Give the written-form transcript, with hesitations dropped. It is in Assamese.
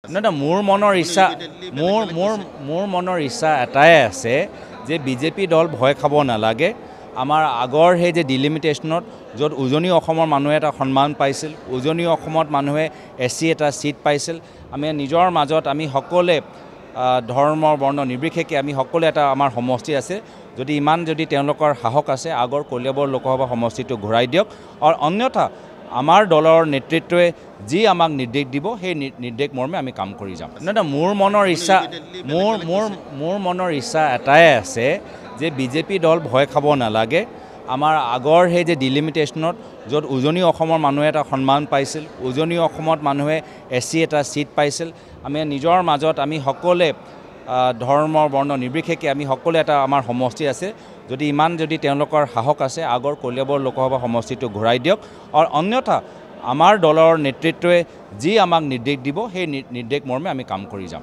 না মোৰ মনৰ ইচ্ছা মোৰ মনৰ ইচ্ছা এটাই আছে যে বিজেপি দল ভয় খাব নালাগে। আমাৰ আগৰ সেই যে ডিলিমিটেশ্যনত য'ত উজনি অসমৰ মানুহে এটা সন্মান পাইছিল, উজনি অসমত মানুহে SC এটা সিট পাইছিল, আমি নিজৰ মাজত আমি সকলোৱে ধৰ্ম বৰ্ণ নিৰ্বিশেষে আমি সকলোৱে এটা আমাৰ সমষ্টি আছে। যদি তেওঁলোকৰ সাহস আছে আগৰ কলিয়াবৰ লোকসভা সমষ্টিটো ঘূৰাই দিয়ক, আৰু অন্যথা আমাৰ দলৰ নেতৃত্বই যি আমাক নিৰ্দেশ দিব সেই নিৰ্দেশ মৰ্মে আমি কাম কৰি যাম। মোৰ মনৰ ইচ্ছা এটাই আছে যে বিজেপি দল ভয় খাব নালাগে। আমাৰ আগৰ সেই যে ডিলিমিটেশ্যনত য'ত উজনি অসমৰ মানুহে এটা সন্মান পাইছিল, উজনি অসমত মানুহে SC এটা সিট পাইছিল, আমি নিজৰ মাজত আমি সকলোৱে ধৰ্ম বৰ্ণ নিৰ্বিশেষে আমি সকলোৱে এটা আমাৰ সমষ্টি আছে। যদি তেওঁলোকৰ সাহস আছে আগৰ কলিয়াবৰ লোকসভা সমষ্টিটো ঘূৰাই দিয়ক, আৰু অন্যথা আমাৰ দলৰ নেতৃত্বই যি আমাক নিৰ্দেশ দিব সেই নিৰ্দেশ মৰ্মে আমি কাম কৰি যাম।